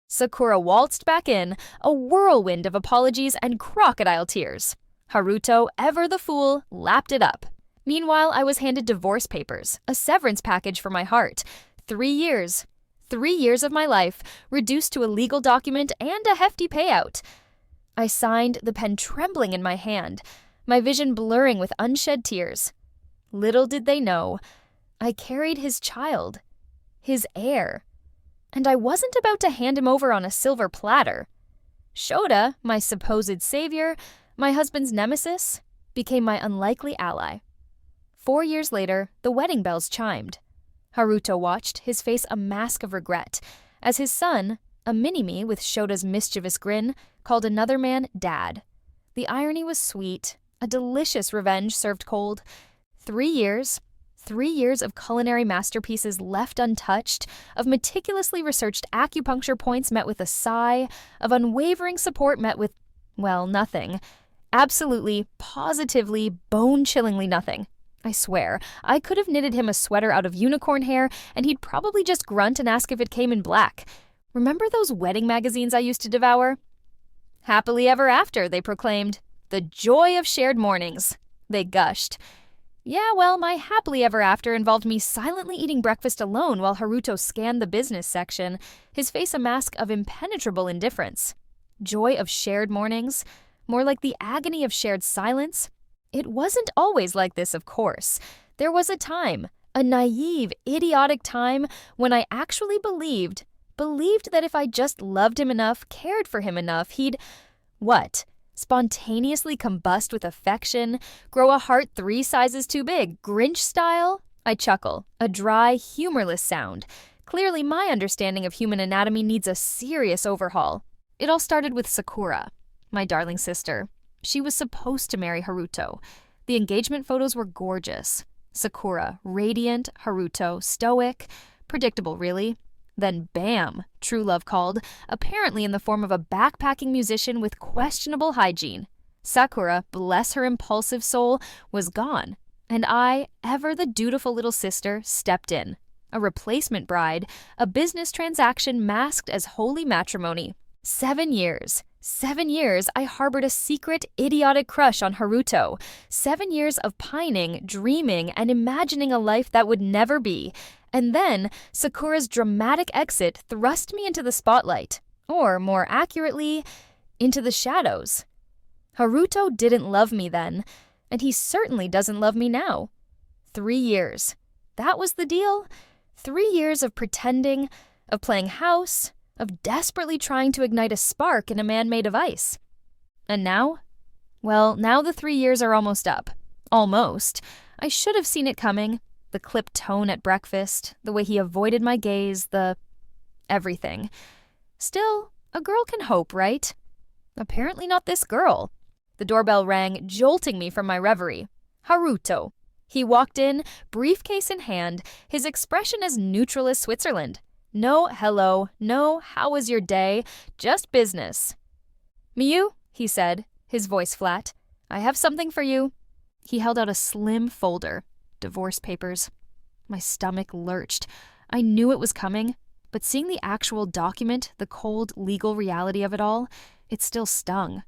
Sakura waltzed back in, a whirlwind of apologies and crocodile tears. Haruto, ever the fool, lapped it up. Meanwhile, I was handed divorce papers, a severance package for my heart. 3 years. 3 years of my life, reduced to a legal document and a hefty payout. I signed, the pen trembling in my hand, my vision blurring with unshed tears. Little did they know, I carried his child, his heir. And I wasn't about to hand him over on a silver platter. Shota, my supposed savior, my husband's nemesis, became my unlikely ally. 4 years later, the wedding bells chimed. Haruto watched, his face a mask of regret, as his son, a mini-me with Shota's mischievous grin, called another man Dad. The irony was sweet, a delicious revenge served cold. 3 years, 3 years of culinary masterpieces left untouched, of meticulously researched acupuncture points met with a sigh, of unwavering support met with, well, nothing. Absolutely, positively, bone-chillingly nothing. I swear, I could have knitted him a sweater out of unicorn hair, and he'd probably just grunt and ask if it came in black. Remember those wedding magazines I used to devour? Happily ever after, they proclaimed. The joy of shared mornings, they gushed. Yeah, well, my happily ever after involved me silently eating breakfast alone while Haruto scanned the business section, his face a mask of impenetrable indifference. Joy of shared mornings? More like the agony of shared silence? It wasn't always like this, of course. There was a time, a naive, idiotic time, when I actually believed that if I just loved him enough, cared for him enough, he'd, what? Spontaneously combust with affection, grow a heart 3 sizes too big, Grinch style? I chuckle, a dry, humorless sound. Clearly my understanding of human anatomy needs a serious overhaul. It all started with Sakura, my darling sister. She was supposed to marry Haruto. The engagement photos were gorgeous. Sakura, radiant, Haruto, stoic. Predictable, really. Then bam, true love called, apparently in the form of a backpacking musician with questionable hygiene. Sakura, bless her impulsive soul, was gone. And I, ever the dutiful little sister, stepped in. A replacement bride, a business transaction masked as holy matrimony. 7 years. 7 years I harbored a secret, idiotic crush on Haruto. 7 years of pining, dreaming, and imagining a life that would never be. And then, Sakura's dramatic exit thrust me into the spotlight. Or, more accurately, into the shadows. Haruto didn't love me then, and he certainly doesn't love me now. 3 years. That was the deal. 3 years of pretending, of playing house, of desperately trying to ignite a spark in a man made of ice. And now? Well, now the 3 years are almost up. Almost. I should have seen it coming. The clipped tone at breakfast, the way he avoided my gaze, everything. Still, a girl can hope, right? Apparently not this girl. The doorbell rang, jolting me from my reverie. Haruto. He walked in, briefcase in hand, his expression as neutral as Switzerland. No hello, no how was your day, just business. Miyu, he said, his voice flat, I have something for you. He held out a slim folder. Divorce papers. My stomach lurched. I knew it was coming, but seeing the actual document, the cold legal reality of it all, it still stung.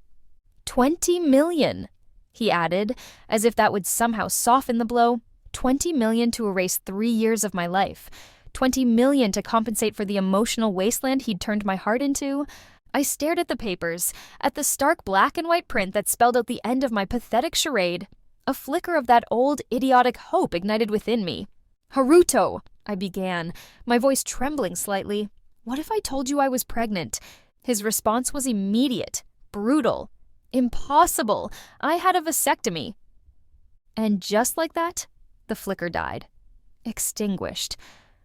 20 million, he added, as if that would somehow soften the blow. 20 million to erase 3 years of my life. 20 million to compensate for the emotional wasteland he'd turned my heart into. I stared at the papers, at the stark black and white print that spelled out the end of my pathetic charade. A flicker of that old, idiotic hope ignited within me. Haruto, I began, my voice trembling slightly. What if I told you I was pregnant? His response was immediate, brutal. Impossible. I had a vasectomy. And just like that, the flicker died. Extinguished.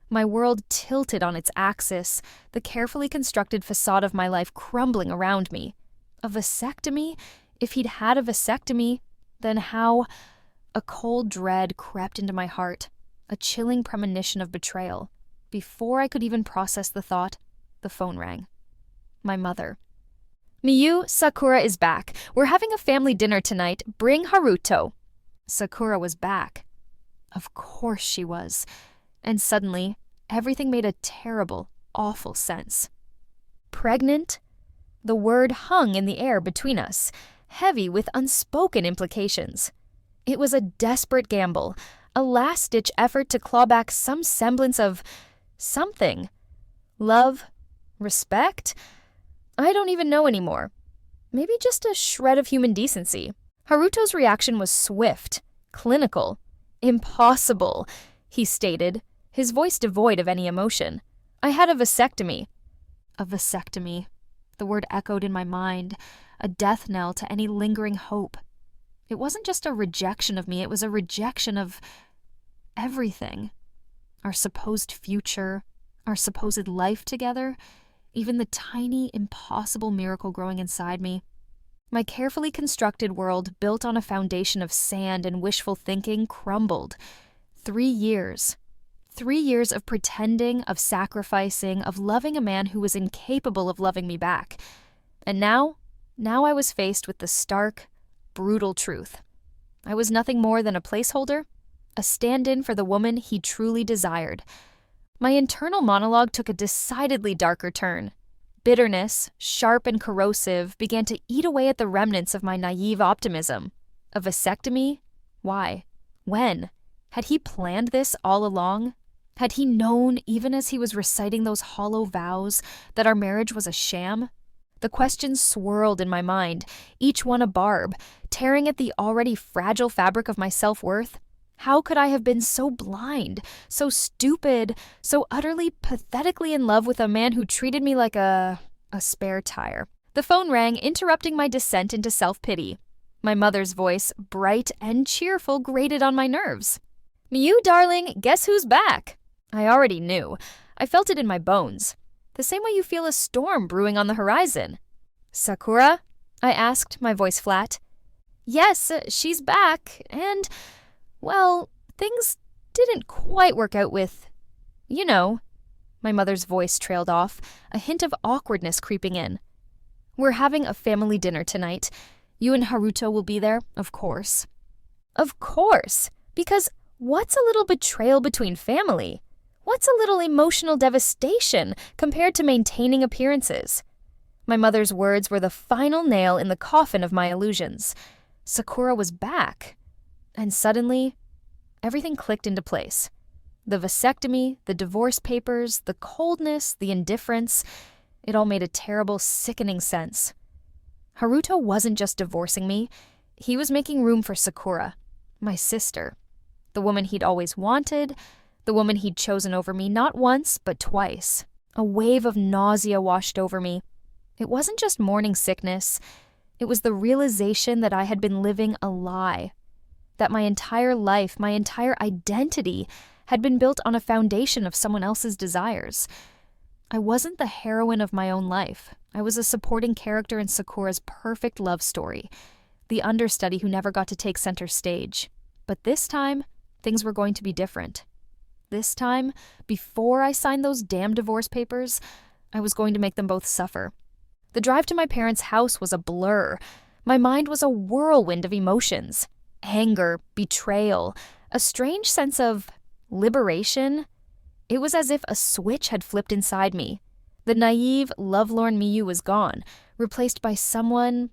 My world tilted on its axis, the carefully constructed facade of my life crumbling around me. A vasectomy? If he'd had a vasectomy, then how? A cold dread crept into my heart, a chilling premonition of betrayal. Before I could even process the thought, the phone rang. My mother. Miyu, Sakura is back. We're having a family dinner tonight. Bring Haruto. Sakura was back. Of course she was. And suddenly, everything made a terrible, awful sense. Pregnant? The word hung in the air between us, heavy with unspoken implications. It was a desperate gamble, a last-ditch effort to claw back some semblance of something. Love? Respect? I don't even know anymore. Maybe just a shred of human decency. Haruto's reaction was swift, clinical. Impossible, he stated, his voice devoid of any emotion. I had a vasectomy. A vasectomy. The word echoed in my mind, a death knell to any lingering hope. It wasn't just a rejection of me, it was a rejection of everything. Our supposed future, our supposed life together, even the tiny, impossible miracle growing inside me. My carefully constructed world, built on a foundation of sand and wishful thinking, crumbled. 3 years. 3 years of pretending, of sacrificing, of loving a man who was incapable of loving me back. And now I was faced with the stark, brutal truth. I was nothing more than a placeholder, a stand-in for the woman he truly desired. My internal monologue took a decidedly darker turn. Bitterness, sharp and corrosive, began to eat away at the remnants of my naive optimism. A vasectomy? Why? When? Had he planned this all along? Had he known, even as he was reciting those hollow vows, that our marriage was a sham? The questions swirled in my mind, each one a barb, tearing at the already fragile fabric of my self-worth. How could I have been so blind, so stupid, so utterly, pathetically in love with a man who treated me like a spare tire? The phone rang, interrupting my descent into self-pity. My mother's voice, bright and cheerful, grated on my nerves. "Miyu, darling, guess who's back?" I already knew. I felt it in my bones. The same way you feel a storm brewing on the horizon. "Sakura?" I asked, my voice flat. "Yes, she's back, and... well, things didn't quite work out with... you know." My mother's voice trailed off, a hint of awkwardness creeping in. "We're having a family dinner tonight. You and Haruto will be there, of course." Of course, because what's a little betrayal between family? What's a little emotional devastation compared to maintaining appearances? My mother's words were the final nail in the coffin of my illusions. Sakura was back. And suddenly, everything clicked into place. The vasectomy, the divorce papers, the coldness, the indifference, it all made a terrible, sickening sense. Haruto wasn't just divorcing me, he was making room for Sakura, my sister, the woman he'd always wanted, the woman he'd chosen over me not once, but twice. A wave of nausea washed over me. It wasn't just morning sickness, it was the realization that I had been living a lie. That my entire life, my entire identity, had been built on a foundation of someone else's desires. I wasn't the heroine of my own life. I was a supporting character in Sakura's perfect love story, the understudy who never got to take center stage. But this time, things were going to be different. This time, before I signed those damn divorce papers, I was going to make them both suffer. The drive to my parents' house was a blur. My mind was a whirlwind of emotions. Anger, betrayal, a strange sense of liberation. It was as if a switch had flipped inside me. The naive, lovelorn Miyu was gone, replaced by someone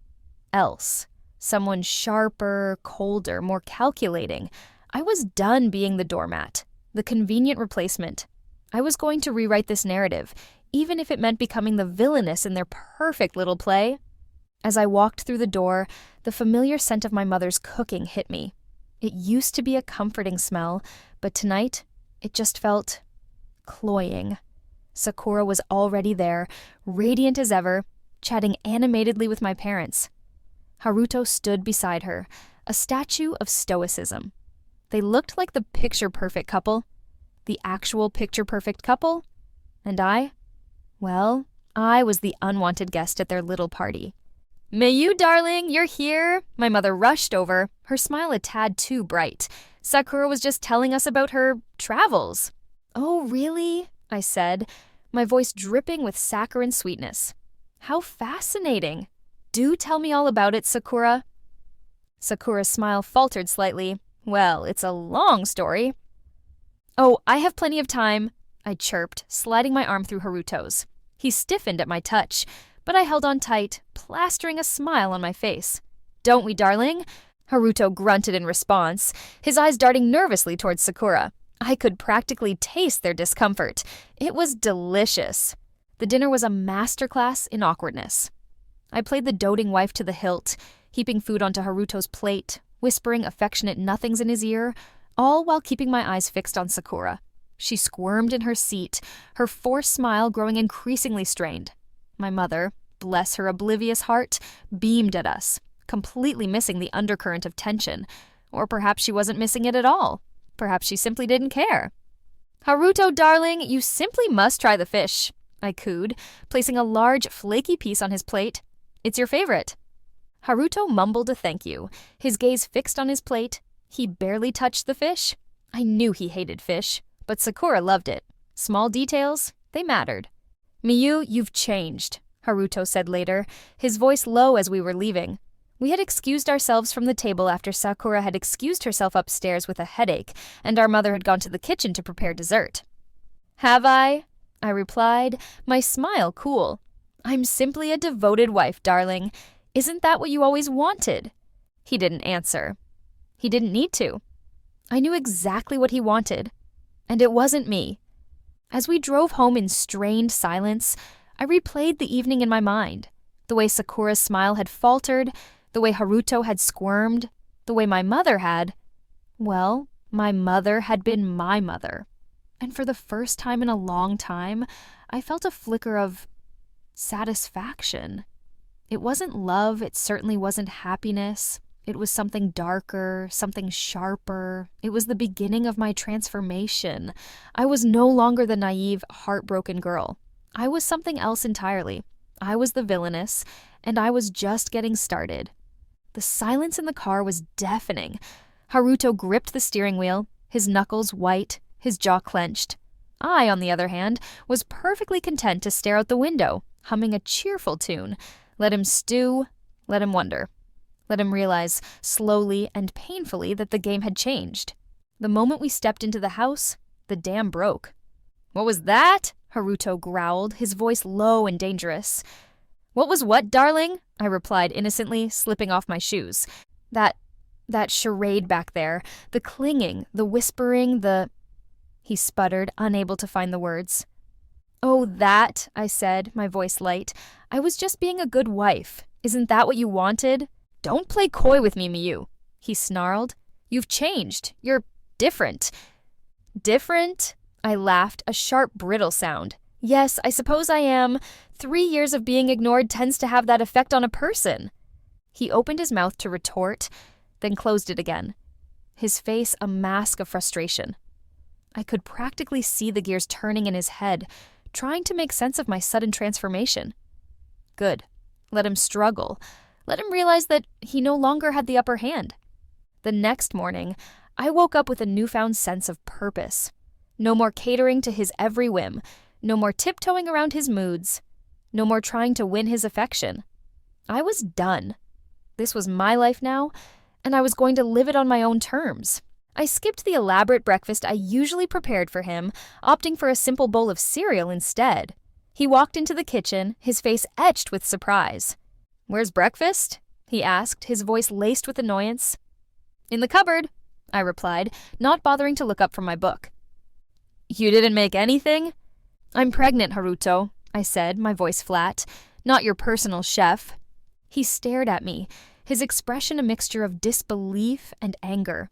else. Someone sharper, colder, more calculating. I was done being the doormat, the convenient replacement. I was going to rewrite this narrative, even if it meant becoming the villainess in their perfect little play. As I walked through the door, the familiar scent of my mother's cooking hit me. It used to be a comforting smell, but tonight, it just felt cloying. Sakura was already there, radiant as ever, chatting animatedly with my parents. Haruto stood beside her, a statue of stoicism. They looked like the picture-perfect couple. The actual picture-perfect couple. And I? Well, I was the unwanted guest at their little party. "Miyu, darling, you're here!" My mother rushed over, her smile a tad too bright. "Sakura was just telling us about her travels." "Oh, really?" I said, my voice dripping with saccharine sweetness. "How fascinating! Do tell me all about it, Sakura." Sakura's smile faltered slightly. "Well, it's a long story." "Oh, I have plenty of time," I chirped, sliding my arm through Haruto's. He stiffened at my touch, but I held on tight, plastering a smile on my face. "Don't we, darling?" Haruto grunted in response, his eyes darting nervously towards Sakura. I could practically taste their discomfort. It was delicious. The dinner was a masterclass in awkwardness. I played the doting wife to the hilt, heaping food onto Haruto's plate, whispering affectionate nothings in his ear, all while keeping my eyes fixed on Sakura. She squirmed in her seat, her forced smile growing increasingly strained. My mother, bless her oblivious heart, beamed at us, completely missing the undercurrent of tension. Or perhaps she wasn't missing it at all. Perhaps she simply didn't care. "Haruto, darling, you simply must try the fish," I cooed, placing a large, flaky piece on his plate. "It's your favorite." Haruto mumbled a thank you, his gaze fixed on his plate. He barely touched the fish. I knew he hated fish, but Sakura loved it. Small details, they mattered. "Miyu, you've changed," Haruto said later, his voice low as we were leaving. We had excused ourselves from the table after Sakura had excused herself upstairs with a headache, and our mother had gone to the kitchen to prepare dessert. "Have I?" I replied, my smile cool. "I'm simply a devoted wife, darling. Isn't that what you always wanted?" He didn't answer. He didn't need to. I knew exactly what he wanted, and it wasn't me. As we drove home in strained silence, I replayed the evening in my mind. The way Sakura's smile had faltered, the way Haruto had squirmed, the way my mother had. Well, my mother had been my mother. And for the first time in a long time, I felt a flicker of satisfaction. It wasn't love, it certainly wasn't happiness. It was something darker, something sharper. It was the beginning of my transformation. I was no longer the naive, heartbroken girl. I was something else entirely. I was the villainess, and I was just getting started. The silence in the car was deafening. Haruto gripped the steering wheel, his knuckles white, his jaw clenched. I, on the other hand, was perfectly content to stare out the window, humming a cheerful tune. Let him stew, let him wonder. Let him realize, slowly and painfully, that the game had changed. The moment we stepped into the house, the dam broke. "What was that?" Haruto growled, his voice low and dangerous. "What was what, darling?" I replied innocently, slipping off my shoes. That charade back there, the clinging, the whispering, He sputtered, unable to find the words. "Oh, that," I said, my voice light. "I was just being a good wife. Isn't that what you wanted?" "Don't play coy with me, Miyu," he snarled. "You've changed. You're different." "Different?" I laughed, a sharp, brittle sound. "Yes, I suppose I am. 3 years of being ignored tends to have that effect on a person." He opened his mouth to retort, then closed it again, his face a mask of frustration. I could practically see the gears turning in his head, trying to make sense of my sudden transformation. Good. Let him struggle. Let him realize that he no longer had the upper hand. The next morning, I woke up with a newfound sense of purpose. No more catering to his every whim. No more tiptoeing around his moods. No more trying to win his affection. I was done. This was my life now, and I was going to live it on my own terms. I skipped the elaborate breakfast I usually prepared for him, opting for a simple bowl of cereal instead. He walked into the kitchen, his face etched with surprise. "Where's breakfast?" he asked, his voice laced with annoyance. "In the cupboard," I replied, not bothering to look up from my book. "You didn't make anything?" "I'm pregnant, Haruto," I said, my voice flat. "Not your personal chef." He stared at me, his expression a mixture of disbelief and anger.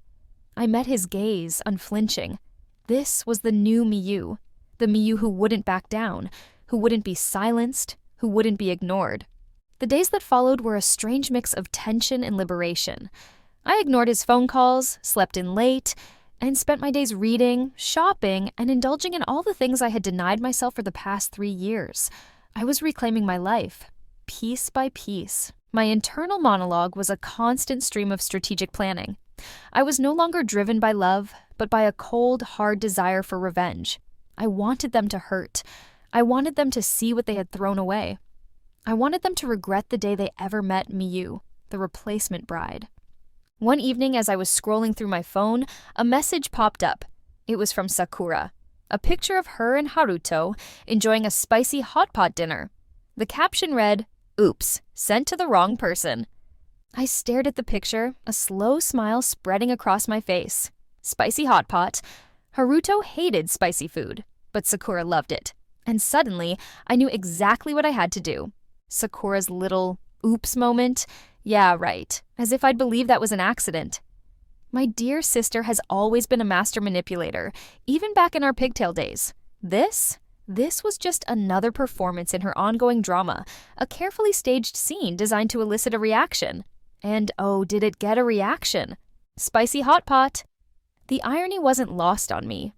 I met his gaze, unflinching. This was the new Miyu, the Miyu who wouldn't back down, who wouldn't be silenced, who wouldn't be ignored. The days that followed were a strange mix of tension and liberation. I ignored his phone calls, slept in late, and spent my days reading, shopping, and indulging in all the things I had denied myself for the past 3 years. I was reclaiming my life, piece by piece. My internal monologue was a constant stream of strategic planning. I was no longer driven by love, but by a cold, hard desire for revenge. I wanted them to hurt. I wanted them to see what they had thrown away. I wanted them to regret the day they ever met Miyu, the replacement bride. One evening as I was scrolling through my phone, a message popped up. It was from Sakura. a picture of her and Haruto enjoying a spicy hot pot dinner. The caption read, "Oops, sent to the wrong person." I stared at the picture, a slow smile spreading across my face. Spicy hot pot. Haruto hated spicy food, but Sakura loved it. And suddenly, I knew exactly what I had to do. Sakura's little oops moment? Yeah, right. As if I'd believe that was an accident. My dear sister has always been a master manipulator, even back in our pigtail days. This was just another performance in her ongoing drama, a carefully staged scene designed to elicit a reaction. And oh, did it get a reaction? Spicy hot pot. The irony wasn't lost on me.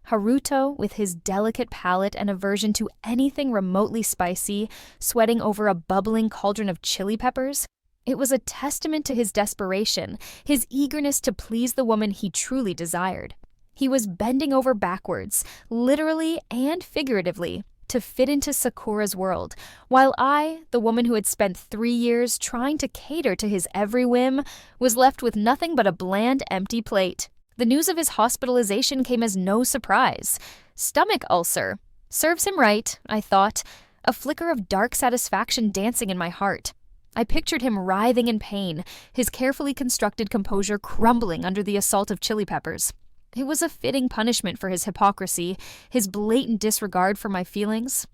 Haruto, with his delicate palate and aversion to anything remotely spicy, sweating over a bubbling cauldron of chili peppers, it was a testament to his desperation, his eagerness to please the woman he truly desired. He was bending over backwards, literally and figuratively, to fit into Sakura's world, while I, the woman who had spent 3 years trying to cater to his every whim, was left with nothing but a bland, empty plate. The news of his hospitalization came as no surprise. Stomach ulcer. Serves him right, I thought, a flicker of dark satisfaction dancing in my heart. I pictured him writhing in pain, his carefully constructed composure crumbling under the assault of chili peppers. It was a fitting punishment for his hypocrisy, his blatant disregard for my feelings.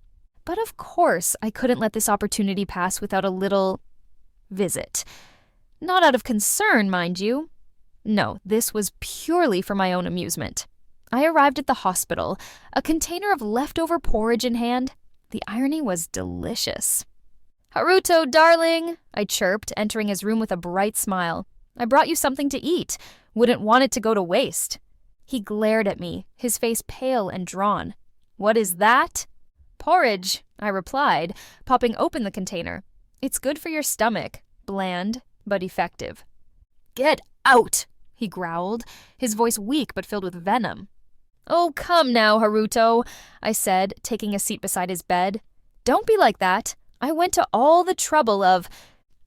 But of course, I couldn't let this opportunity pass without a little visit. Not out of concern, mind you. No, this was purely for my own amusement. I arrived at the hospital, a container of leftover porridge in hand. The irony was delicious. "Haruto, darling," I chirped, entering his room with a bright smile. "I brought you something to eat. Wouldn't want it to go to waste." He glared at me, his face pale and drawn. "What is that?" "Porridge," I replied, popping open the container. "It's good for your stomach, bland, but effective." "Get out," he growled, his voice weak but filled with venom. "Oh, come now, Haruto," I said, taking a seat beside his bed. "Don't be like that. I went to all the trouble of—"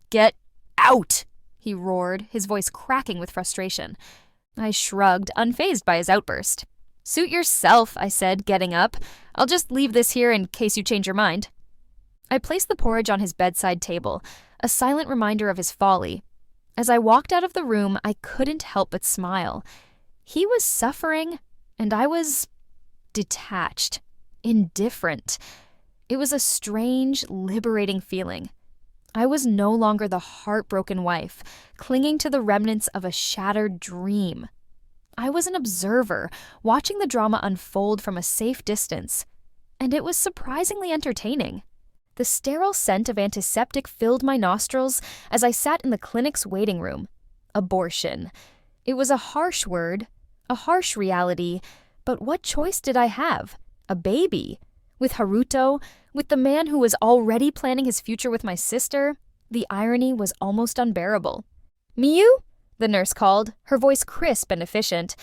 "Get out," he roared, his voice cracking with frustration. I shrugged, unfazed by his outburst. "Suit yourself," I said, getting up. "I'll just leave this here in case you change your mind." I placed the porridge on his bedside table, a silent reminder of his folly. As I walked out of the room, I couldn't help but smile. He was suffering, and I was detached, indifferent. It was a strange, liberating feeling. I was no longer the heartbroken wife, clinging to the remnants of a shattered dream. I was an observer, watching the drama unfold from a safe distance, and it was surprisingly entertaining. The sterile scent of antiseptic filled my nostrils as I sat in the clinic's waiting room. Abortion. It was a harsh word, a harsh reality, but what choice did I have? A baby? With Haruto? With the man who was already planning his future with my sister? The irony was almost unbearable. "Miyu?" the nurse called, her voice crisp and efficient.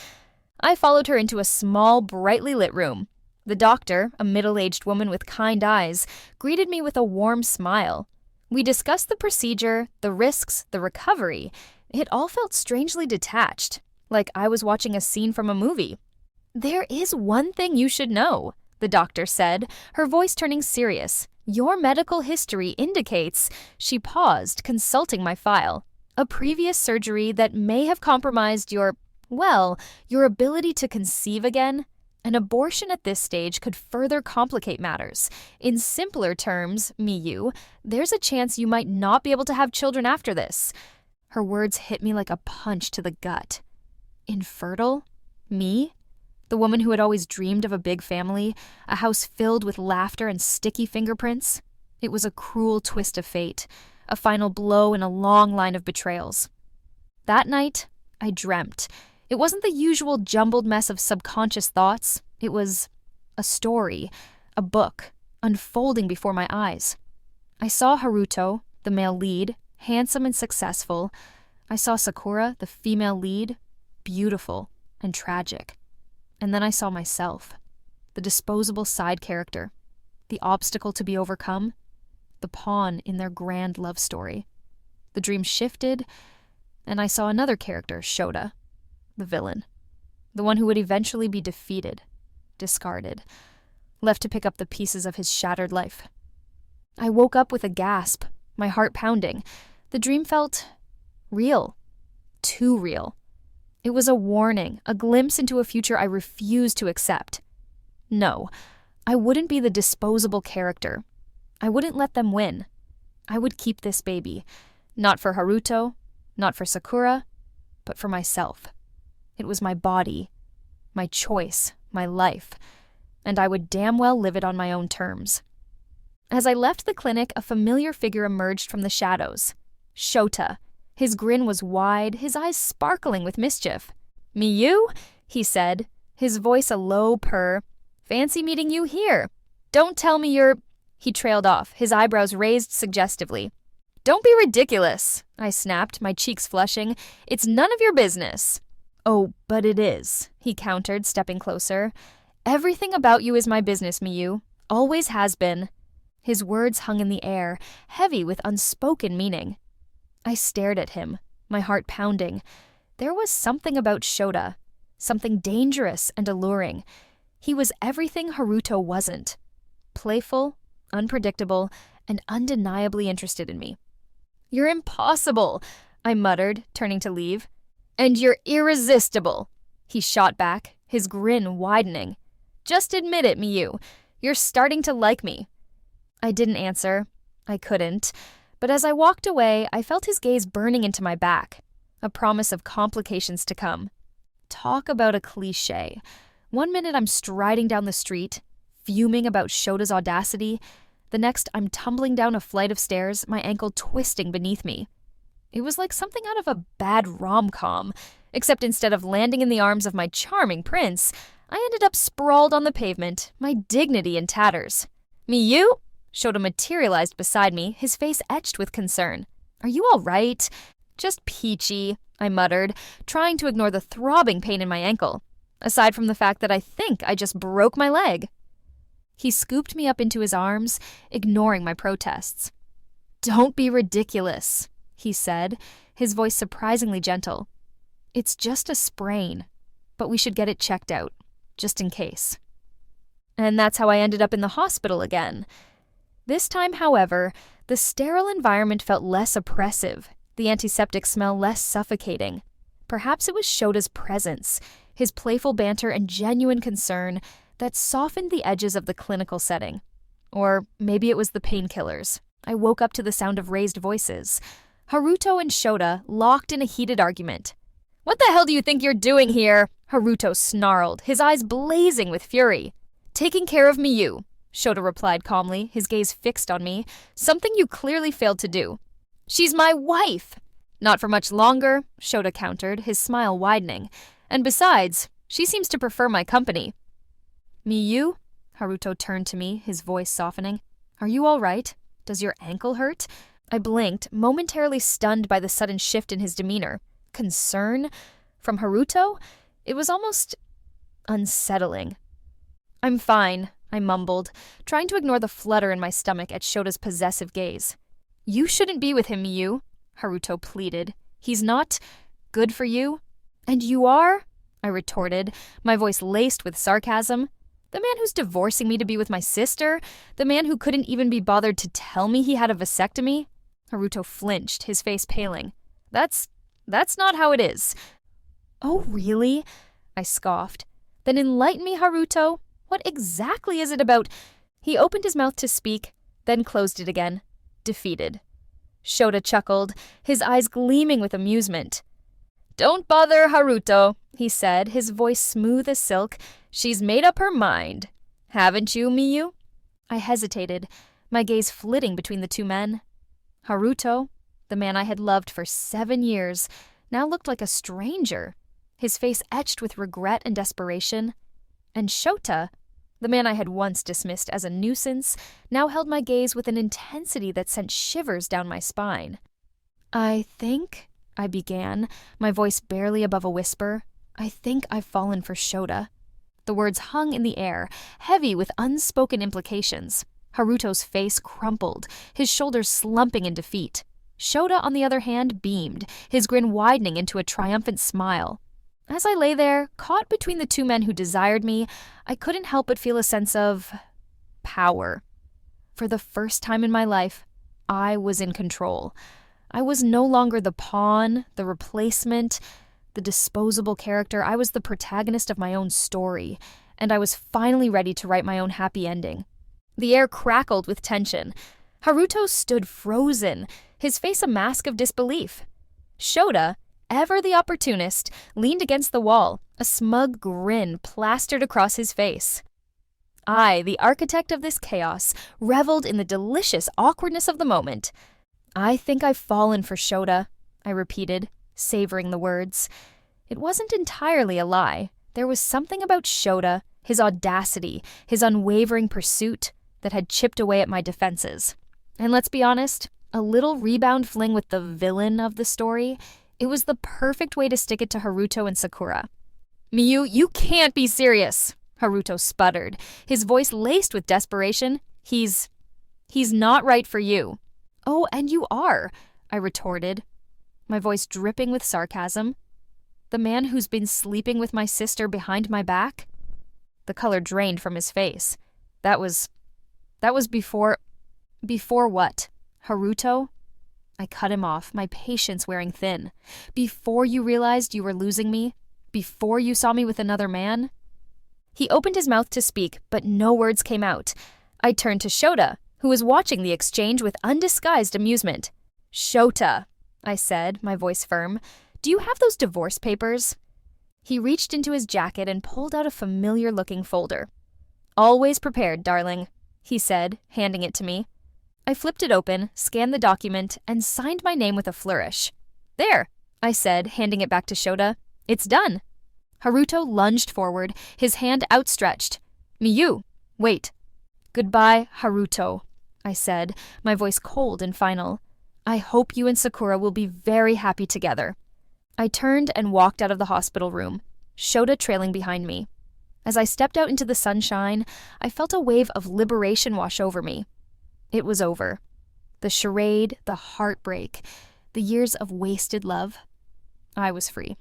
I followed her into a small, brightly lit room. The doctor, a middle-aged woman with kind eyes, greeted me with a warm smile. We discussed the procedure, the risks, the recovery. It all felt strangely detached, like I was watching a scene from a movie. "There is one thing you should know," the doctor said, her voice turning serious. "Your medical history indicates—" She paused, consulting my file. "A previous surgery that may have compromised your ability to conceive again. An abortion at this stage could further complicate matters. In simpler terms, Miyu, there's a chance you might not be able to have children after this." Her words hit me like a punch to the gut. Infertile? Me? The woman who had always dreamed of a big family, a house filled with laughter and sticky fingerprints? It was a cruel twist of fate, a final blow in a long line of betrayals. That night, I dreamt. It wasn't the usual jumbled mess of subconscious thoughts. It was a story, a book, unfolding before my eyes. I saw Haruto, the male lead, handsome and successful. I saw Sakura, the female lead, beautiful and tragic. And then I saw myself, the disposable side character, the obstacle to be overcome, the pawn in their grand love story. The dream shifted, and I saw another character, Shota, the villain, the one who would eventually be defeated, discarded, left to pick up the pieces of his shattered life. I woke up with a gasp, my heart pounding. The dream felt real. Too real. It was a warning, a glimpse into a future I refused to accept. No, I wouldn't be the disposable character. I wouldn't let them win. I would keep this baby. Not for Haruto, not for Sakura, but for myself. It was my body, my choice, my life, and I would damn well live it on my own terms. As I left the clinic, a familiar figure emerged from the shadows. Shota. His grin was wide, his eyes sparkling with mischief. "Miyu?" he said, his voice a low purr. "Fancy meeting you here. Don't tell me you're—" He trailed off, his eyebrows raised suggestively. "Don't be ridiculous," I snapped, my cheeks flushing. "It's none of your business." "Oh, but it is," he countered, stepping closer. "Everything about you is my business, Miyu. Always has been." His words hung in the air, heavy with unspoken meaning. I stared at him, my heart pounding. There was something about Shota, something dangerous and alluring. He was everything Haruto wasn't. Playful, unpredictable, and undeniably interested in me. "You're impossible," I muttered, turning to leave. "And you're irresistible," he shot back, his grin widening. "Just admit it, Miyu. You're starting to like me." I didn't answer. I couldn't. But as I walked away, I felt his gaze burning into my back, a promise of complications to come. Talk about a cliché. One minute I'm striding down the street, fuming about Shota's audacity. The next I'm tumbling down a flight of stairs, my ankle twisting beneath me. It was like something out of a bad rom-com, except instead of landing in the arms of my charming prince, I ended up sprawled on the pavement, my dignity in tatters. "Miyu?" Shota materialized beside me, his face etched with concern. "Are you all right?" "Just peachy," I muttered, trying to ignore the throbbing pain in my ankle, aside from the fact that I think I just broke my leg. He scooped me up into his arms, ignoring my protests. "Don't be ridiculous," he said, his voice surprisingly gentle. "It's just a sprain, but we should get it checked out, just in case." And that's how I ended up in the hospital again. This time, however, the sterile environment felt less oppressive, the antiseptic smell less suffocating. Perhaps it was Shota's presence, his playful banter and genuine concern that softened the edges of the clinical setting. Or maybe it was the painkillers. I woke up to the sound of raised voices. Haruto and Shota locked in a heated argument. "What the hell do you think you're doing here?" Haruto snarled, his eyes blazing with fury. "Taking care of Miyu," Shota replied calmly, his gaze fixed on me. "Something you clearly failed to do." "She's my wife!" "Not for much longer," Shota countered, his smile widening. "And besides, she seems to prefer my company." "Miyu?" Haruto turned to me, his voice softening. "Are you all right? Does your ankle hurt?" I blinked, momentarily stunned by the sudden shift in his demeanor. Concern? From Haruto? It was almost unsettling. "I'm fine," I mumbled, trying to ignore the flutter in my stomach at Shota's possessive gaze. "You shouldn't be with him, Miyu," Haruto pleaded. "He's not good for you." "And you are?" I retorted, my voice laced with sarcasm. "The man who's divorcing me to be with my sister? The man who couldn't even be bothered to tell me he had a vasectomy?" Haruto flinched, his face paling. That's not how it is." "Oh, really?" I scoffed. "Then enlighten me, Haruto. What exactly is it about—" He opened his mouth to speak, then closed it again, defeated. Shota chuckled, his eyes gleaming with amusement. "Don't bother Haruto," he said, his voice smooth as silk. "She's made up her mind. Haven't you, Miyu?" I hesitated, my gaze flitting between the two men. Haruto, the man I had loved for 7 years, now looked like a stranger, his face etched with regret and desperation. And Shota, the man I had once dismissed as a nuisance, now held my gaze with an intensity that sent shivers down my spine. "I think," I began, my voice barely above a whisper, "I think I've fallen for Shota." The words hung in the air, heavy with unspoken implications. Haruto's face crumpled, his shoulders slumping in defeat. Shota, on the other hand, beamed, his grin widening into a triumphant smile. As I lay there, caught between the two men who desired me, I couldn't help but feel a sense of power. For the first time in my life, I was in control. I was no longer the pawn, the replacement, the disposable character. I was the protagonist of my own story, and I was finally ready to write my own happy ending. The air crackled with tension. Haruto stood frozen, his face a mask of disbelief. Shota, ever the opportunist, leaned against the wall, a smug grin plastered across his face. I, the architect of this chaos, reveled in the delicious awkwardness of the moment. "I think I've fallen for Shota," I repeated, savoring the words. It wasn't entirely a lie. There was something about Shota, his audacity, his unwavering pursuit, that had chipped away at my defenses. And let's be honest, a little rebound fling with the villain of the story, it was the perfect way to stick it to Haruto and Sakura. "Miyu, you can't be serious," Haruto sputtered, his voice laced with desperation. He's not right for you." "Oh, and you are," I retorted, my voice dripping with sarcasm. "The man who's been sleeping with my sister behind my back?" The color drained from his face. That was before what? Haruto? I cut him off, my patience wearing thin. "Before you realized you were losing me? Before you saw me with another man?" He opened his mouth to speak, but no words came out. I turned to Shota, who was watching the exchange with undisguised amusement. "Shota," I said, my voice firm, "do you have those divorce papers?" He reached into his jacket and pulled out a familiar-looking folder. "Always prepared, darling," he said, handing it to me. I flipped it open, scanned the document, and signed my name with a flourish. "There," I said, handing it back to Shota. "It's done." Haruto lunged forward, his hand outstretched. "Miyu, wait." "Goodbye, Haruto," I said, my voice cold and final. "I hope you and Sakura will be very happy together." I turned and walked out of the hospital room, Shota trailing behind me. As I stepped out into the sunshine, I felt a wave of liberation wash over me. It was over. The charade, the heartbreak, the years of wasted love. I was free.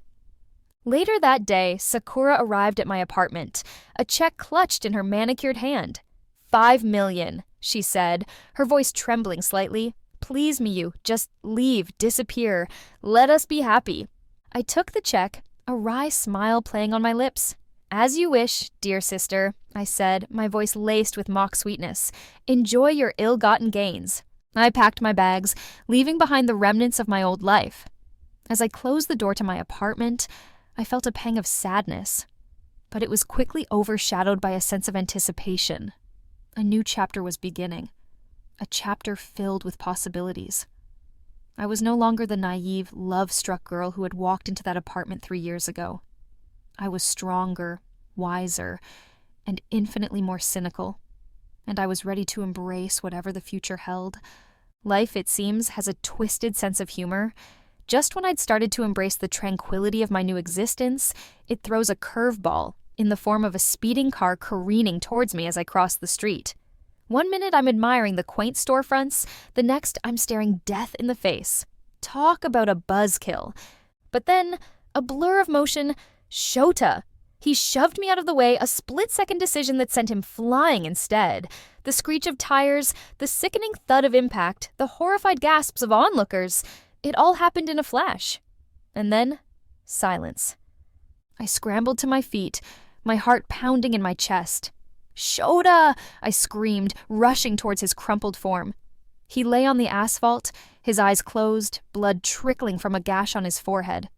Later that day, Sakura arrived at my apartment, a check clutched in her manicured hand. $5 million, she said, her voice trembling slightly. "Please, Miyu, just leave, disappear. Let us be happy." I took the check, a wry smile playing on my lips. "As you wish, dear sister," I said, my voice laced with mock sweetness. "Enjoy your ill-gotten gains." I packed my bags, leaving behind the remnants of my old life. As I closed the door to my apartment, I felt a pang of sadness, but it was quickly overshadowed by a sense of anticipation. A new chapter was beginning, a chapter filled with possibilities. I was no longer the naive, love-struck girl who had walked into that apartment 3 years ago. I was stronger, wiser, and infinitely more cynical, and I was ready to embrace whatever the future held. Life, it seems, has a twisted sense of humor. Just when I'd started to embrace the tranquility of my new existence, it throws a curveball in the form of a speeding car careening towards me as I crossed the street. One minute I'm admiring the quaint storefronts, the next I'm staring death in the face. Talk about a buzzkill. But then, a blur of motion, Shota. He shoved me out of the way, a split-second decision that sent him flying instead. The screech of tires, the sickening thud of impact, the horrified gasps of onlookers. It all happened in a flash. And then, silence. I scrambled to my feet, my heart pounding in my chest. "Shota!" I screamed, rushing towards his crumpled form. He lay on the asphalt, his eyes closed, blood trickling from a gash on his forehead.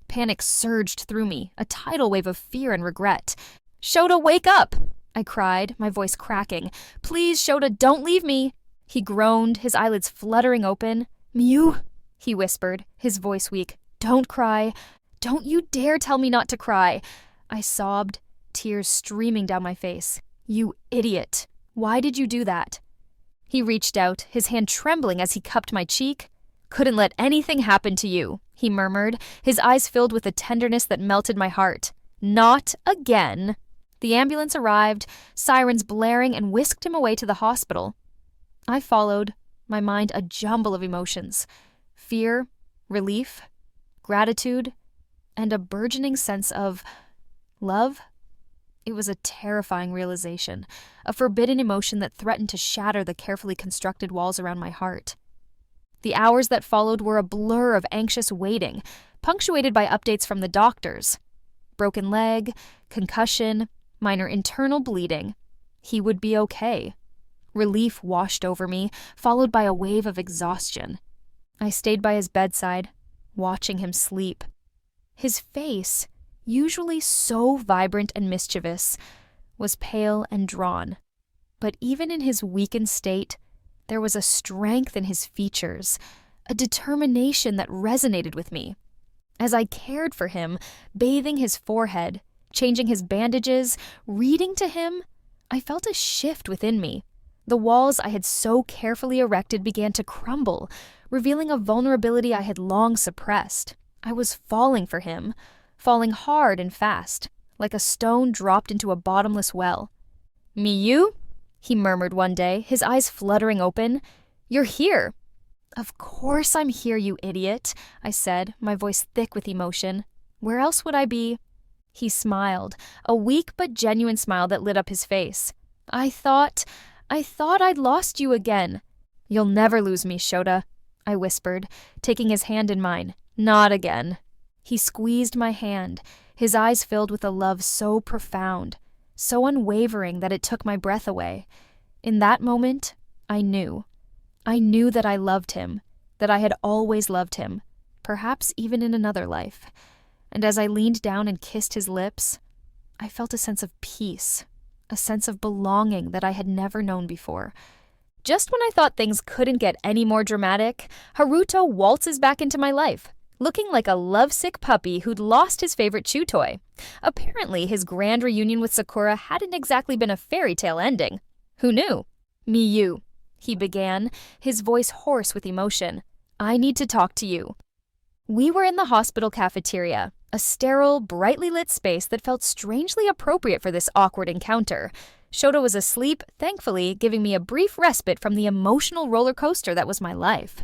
Panic surged through me, a tidal wave of fear and regret. "Shota, wake up!" I cried, my voice cracking. "Please, Shota, don't leave me!" He groaned, his eyelids fluttering open. "Miyu," he whispered, his voice weak. "Don't cry. Don't you dare tell me not to cry." I sobbed, tears streaming down my face. "You idiot. Why did you do that?" He reached out, his hand trembling as he cupped my cheek. "Couldn't let anything happen to you," he murmured, his eyes filled with a tenderness that melted my heart. "Not again." The ambulance arrived, sirens blaring, and whisked him away to the hospital. I followed, my mind a jumble of emotions. Fear, relief, gratitude, and a burgeoning sense of love. It was a terrifying realization, a forbidden emotion that threatened to shatter the carefully constructed walls around my heart. The hours that followed were a blur of anxious waiting, punctuated by updates from the doctors. Broken leg, concussion, minor internal bleeding. He would be okay. Relief washed over me, followed by a wave of exhaustion. I stayed by his bedside, watching him sleep. His face, usually so vibrant and mischievous, was pale and drawn. But even in his weakened state, there was a strength in his features, a determination that resonated with me. As I cared for him, bathing his forehead, changing his bandages, reading to him, I felt a shift within me. The walls I had so carefully erected began to crumble, revealing a vulnerability I had long suppressed. I was falling for him, falling hard and fast, like a stone dropped into a bottomless well. "Miyu?" he murmured one day, his eyes fluttering open. "You're here." "Of course I'm here, you idiot," I said, my voice thick with emotion. "Where else would I be?" He smiled, a weak but genuine smile that lit up his face. I thought I'd lost you again." "You'll never lose me, Shota," I whispered, taking his hand in mine. "Not again." He squeezed my hand, his eyes filled with a love so profound, so unwavering that it took my breath away. In that moment, I knew. I knew that I loved him, that I had always loved him, perhaps even in another life. And as I leaned down and kissed his lips, I felt a sense of peace, a sense of belonging that I had never known before. Just when I thought things couldn't get any more dramatic, Haruto waltzes back into my life, looking like a lovesick puppy who'd lost his favorite chew toy. Apparently, his grand reunion with Sakura hadn't exactly been a fairy tale ending. Who knew? "Miyu," he began, his voice hoarse with emotion. "I need to talk to you." We were in the hospital cafeteria, a sterile, brightly lit space that felt strangely appropriate for this awkward encounter. Shota was asleep, thankfully, giving me a brief respite from the emotional roller coaster that was my life.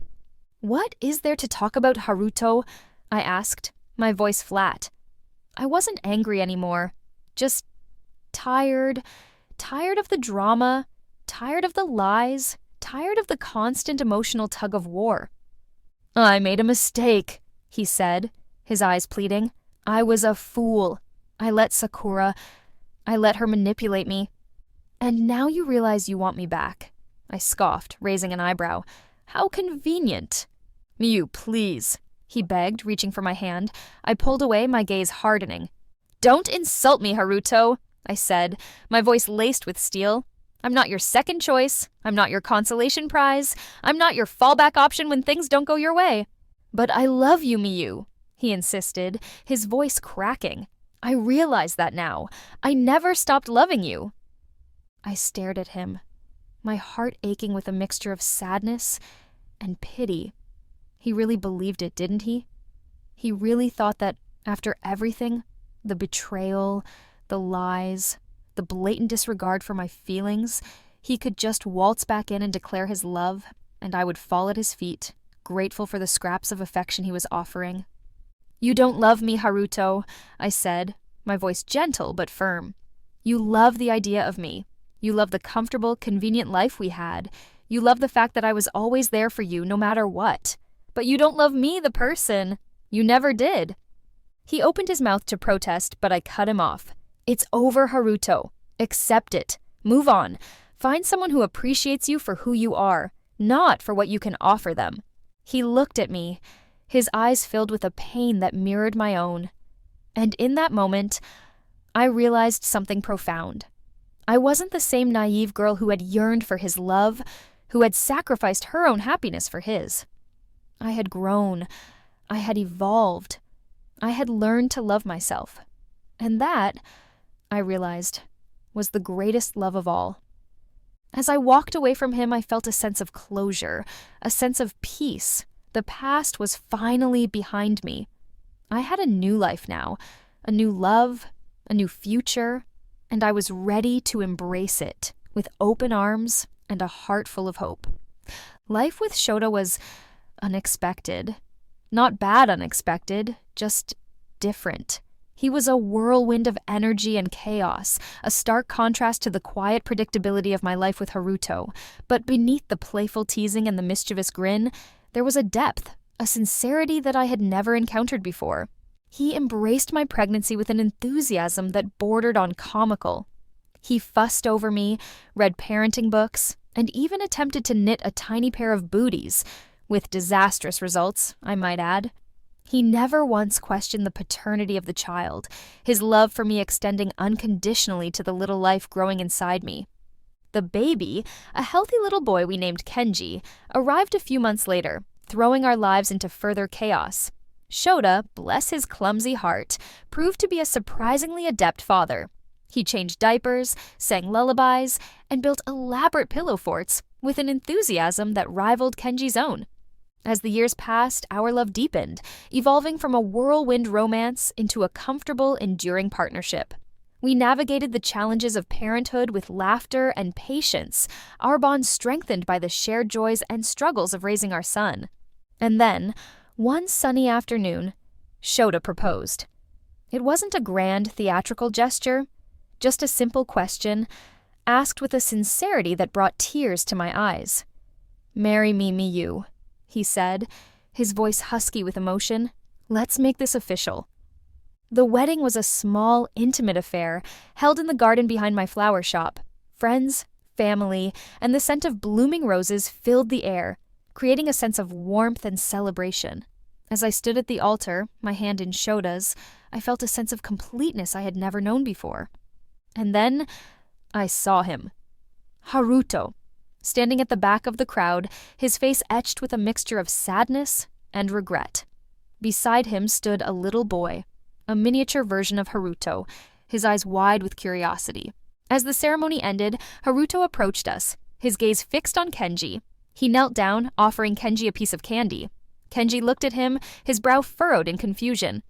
"What is there to talk about, Haruto?" I asked, my voice flat. I wasn't angry anymore, just tired of the drama, tired of the lies, tired of the constant emotional tug of war. "I made a mistake," he said, his eyes pleading. "I was a fool. I let her manipulate me. And now you realize you want me back." I scoffed, raising an eyebrow. "How convenient." "Miyu, please," he begged, reaching for my hand. I pulled away, my gaze hardening. "Don't insult me, Haruto," I said, my voice laced with steel. "I'm not your second choice. I'm not your consolation prize. I'm not your fallback option when things don't go your way." "But I love you, Miyu," he insisted, his voice cracking. "I realize that now. I never stopped loving you." I stared at him, my heart aching with a mixture of sadness and pity. He really believed it, didn't he? He really thought that after everything, the betrayal, the lies, the blatant disregard for my feelings, he could just waltz back in and declare his love, and I would fall at his feet, grateful for the scraps of affection he was offering. "You don't love me, Haruto," I said, my voice gentle but firm. "You love the idea of me. You love the comfortable, convenient life we had. You love the fact that I was always there for you, no matter what. But you don't love me, the person. You never did." He opened his mouth to protest, but I cut him off. "It's over, Haruto. Accept it. Move on. Find someone who appreciates you for who you are, not for what you can offer them." He looked at me, his eyes filled with a pain that mirrored my own. And in that moment, I realized something profound. I wasn't the same naive girl who had yearned for his love, who had sacrificed her own happiness for his. I had grown. I had evolved. I had learned to love myself. And that, I realized, was the greatest love of all. As I walked away from him, I felt a sense of closure, a sense of peace. The past was finally behind me. I had a new life now, a new love, a new future, and I was ready to embrace it with open arms and a heart full of hope. Life with Shota was unexpected. Not bad unexpected, just different. He was a whirlwind of energy and chaos, a stark contrast to the quiet predictability of my life with Haruto. But beneath the playful teasing and the mischievous grin, there was a depth, a sincerity that I had never encountered before. He embraced my pregnancy with an enthusiasm that bordered on comical. He fussed over me, read parenting books, and even attempted to knit a tiny pair of booties, with disastrous results, I might add. He never once questioned the paternity of the child, his love for me extending unconditionally to the little life growing inside me. The baby, a healthy little boy we named Kenji, arrived a few months later, throwing our lives into further chaos. Shota, bless his clumsy heart, proved to be a surprisingly adept father. He changed diapers, sang lullabies, and built elaborate pillow forts with an enthusiasm that rivaled Kenji's own. As the years passed, our love deepened, evolving from a whirlwind romance into a comfortable, enduring partnership. We navigated the challenges of parenthood with laughter and patience, our bond strengthened by the shared joys and struggles of raising our son. And then, one sunny afternoon, Shota proposed. It wasn't a grand theatrical gesture, just a simple question, asked with a sincerity that brought tears to my eyes. "Marry me, Miyu," he said, his voice husky with emotion. "Let's make this official." The wedding was a small, intimate affair held in the garden behind my flower shop. Friends, family, and the scent of blooming roses filled the air, creating a sense of warmth and celebration. As I stood at the altar, my hand in Shota's, I felt a sense of completeness I had never known before. And then I saw him. Haruto, standing at the back of the crowd, his face etched with a mixture of sadness and regret. Beside him stood a little boy, a miniature version of Haruto, his eyes wide with curiosity. As the ceremony ended, Haruto approached us, his gaze fixed on Kenji. He knelt down, offering Kenji a piece of candy. Kenji looked at him, his brow furrowed in confusion.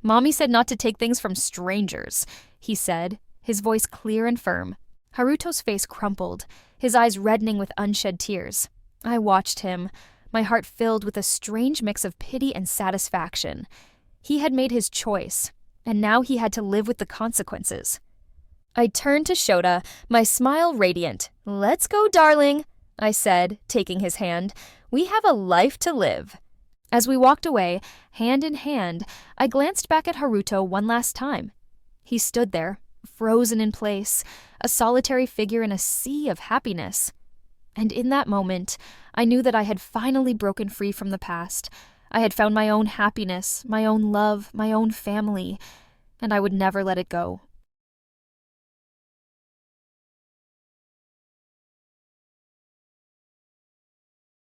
"Mommy said not to take things from strangers," he said, his voice clear and firm. Haruto's face crumpled, his eyes reddening with unshed tears. I watched him, my heart filled with a strange mix of pity and satisfaction. He had made his choice, and now he had to live with the consequences. I turned to Shota, my smile radiant. "Let's go, darling," I said, taking his hand. "We have a life to live." As we walked away, hand in hand, I glanced back at Haruto one last time. He stood there, frozen in place, a solitary figure in a sea of happiness. And in that moment, I knew that I had finally broken free from the past. I had found my own happiness, my own love, my own family, and I would never let it go.